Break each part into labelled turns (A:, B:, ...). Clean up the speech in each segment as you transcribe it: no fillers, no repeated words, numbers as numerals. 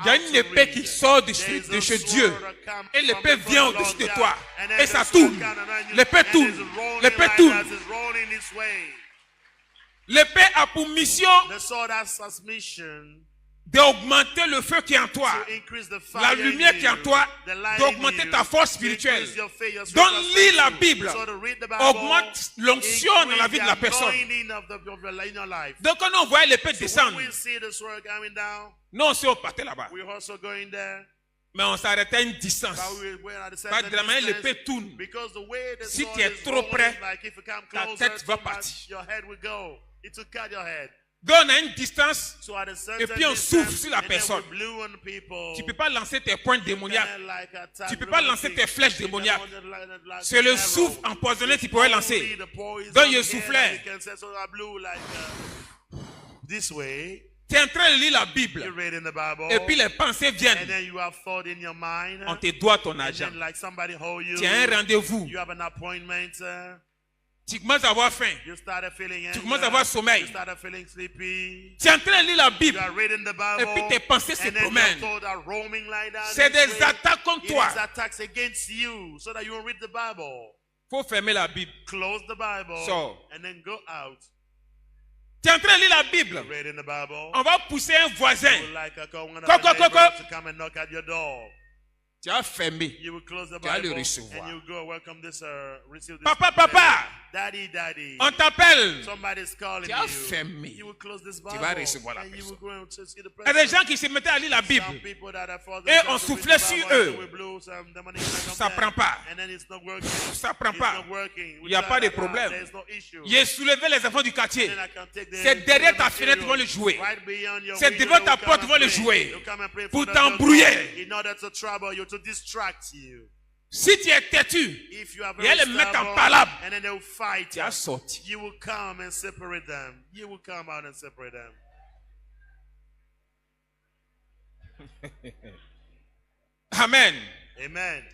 A: Il y a une épée qui sort de chez Dieu. Et l'épée vient au-dessus de toi. Et ça tourne. L'épée tourne. L'épée tourne. L'épée a pour mission d'augmenter le feu qui est en toi, la lumière qui est en toi, d'augmenter ta force spirituelle. Donc lis la Bible, augmente l'onction dans la vie de la personne. Donc quand on voit l'épée descendre, nous aussi on partait là-bas. Mais on s'arrêtait à une distance. Pas de la manière l'épée tourne. Si tu es trop près, ta tête va partir. Donc on a une distance et puis on souffle sur la personne. Tu ne peux pas lancer tes points démoniaques. Tu ne peux pas lancer tes flèches démoniaques. C'est le souffle empoisonné que tu pourrais lancer. Donc il soufflait. Tu es en train de lire la Bible. Et puis les pensées viennent. On te doit ton argent. Tu as un rendez-vous. Tu commences à avoir faim. Tu commences à avoir sommeil. Tu es en train de lire la Bible. Et puis tes pensées se promènent. C'est des attaques contre toi. Il faut fermer la Bible. Sors. Tu es en train de lire la Bible. On va pousser un voisin. Tu as fermé. Tu vas le recevoir. Papa. On t'appelle. Tu as fermé. Tu vas recevoir la personne. Il y a des gens qui se mettaient à lire la Bible. Et on soufflait sur eux. Ça ne prend pas. Ça ne prend pas. Il n'y a pas de problème. J'ai soulevé les enfants du quartier. C'est derrière ta fenêtre qu'ils vont le jouer. C'est devant ta porte qu'ils vont le jouer. Pour t'embrouiller. Si tu es têtu, il y a les mettre en palabre. Tu as sorti. Amen.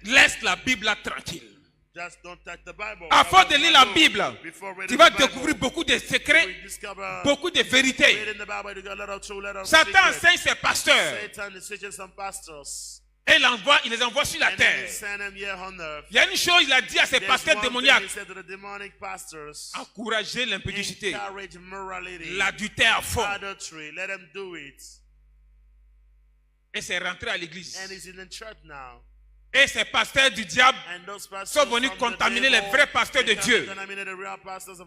A: Laisse la Bible là tranquille. À force de lire la Bible, tu vas découvrir beaucoup de secrets, beaucoup de vérités. Satan enseigne ses pasteurs. Et il les envoie sur la terre. Il y a une chose, il a dit à ses pasteurs démoniaques: encourager l'impudicité, l'adultère à fond. Et c'est rentré à l'église. Et ces pasteurs du diable sont venus contaminer les vrais pasteurs de Dieu.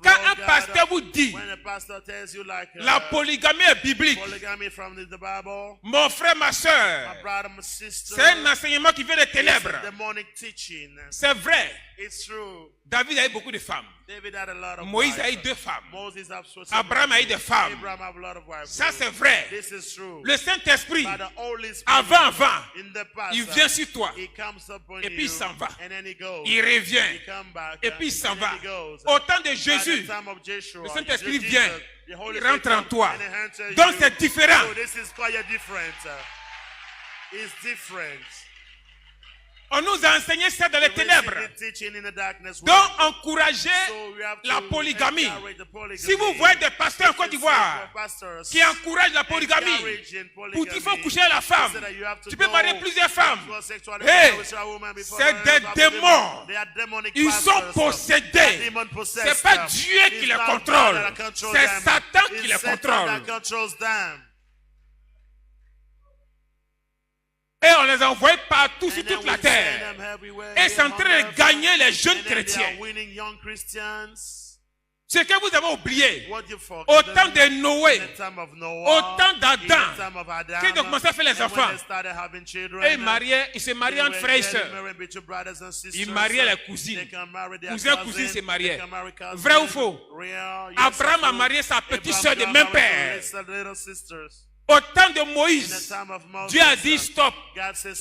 A: Quand un pasteur vous dit la polygamie est biblique, mon frère, ma soeur, c'est un enseignement qui vient des ténèbres. C'est vrai. David a eu beaucoup de femmes. Moïse a eu 2 femmes. Abraham a eu des femmes. Ça c'est vrai. Le Saint-Esprit, avant, il vient sur toi. Et puis il s'en va. Il revient. Et puis il s'en va. Au temps de Jésus, le Saint-Esprit vient. Il rentre en toi. Donc c'est différent. On nous a enseigné ça dans les ténèbres. Donc, encourager la polygamie. Si vous voyez des pasteurs en Côte d'Ivoire qui encouragent la polygamie, pour qu'il faut coucher à la femme, tu peux marier plusieurs femmes. Hey, c'est des démons. Ils sont possédés. C'est pas Dieu qui les contrôle. C'est Satan qui les contrôle. Et on les a envoyés partout sur toute la terre. Et c'est en train de gagner les jeunes chrétiens. Ce que vous avez oublié, au temps de Noé, au temps d'Adam, quand ils ont commencé à faire les enfants, et ils se mariaient entre frères et sœurs. Ils mariaient les cousines. Cousins se mariaient. Vrai ou faux? Abraham a marié sa petite sœur de même père. Au temps de Moïse, Dieu a dit stop.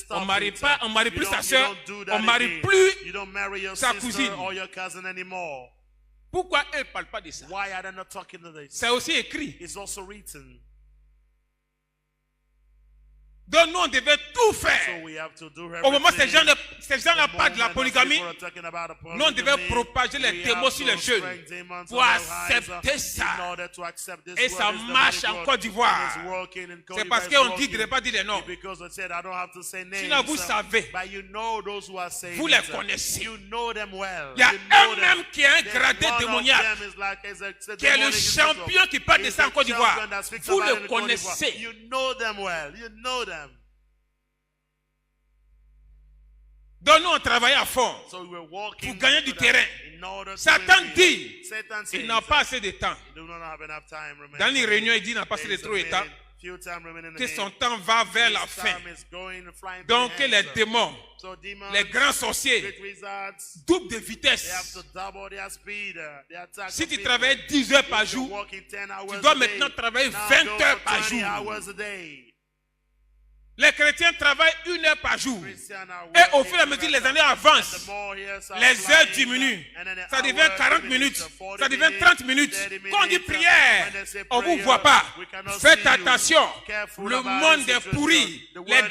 A: On ne marie plus sa soeur, on ne marie plus sa cousine. Pourquoi elle ne parle pas de ça? C'est aussi écrit. Donc nous, on devait tout faire. Au moment où ces gens-là parlent de la polygamie, nous, on devait propager les démons sur les jeunes pour accepter ça. Et ça marche en Côte d'Ivoire. C'est parce qu'on dit de ne pas dire les noms. Sinon, vous savez, vous les connaissez. Il y a un même qui a un gradé démoniaque, qui est le champion qui parle de ça en Côte d'Ivoire. Vous le connaissez. Donc nous on travaillait à fond pour gagner du terrain. Satan dit il n'a pas assez de temps. Dans les réunions il dit il n'a pas assez de trop de temps, que son temps va vers la fin. Donc les démons, les grands sorciers doublent de vitesse. Si tu travailles 10 heures par jour, tu dois maintenant travailler 20 heures par jour. Les chrétiens travaillent 1 heure par jour. Et au fur et à mesure les années avancent, les heures diminuent. Ça devient 40 minutes. Ça devient 30 minutes. Quand on dit prière, on ne vous voit pas. Faites attention. Le monde est pourri. Les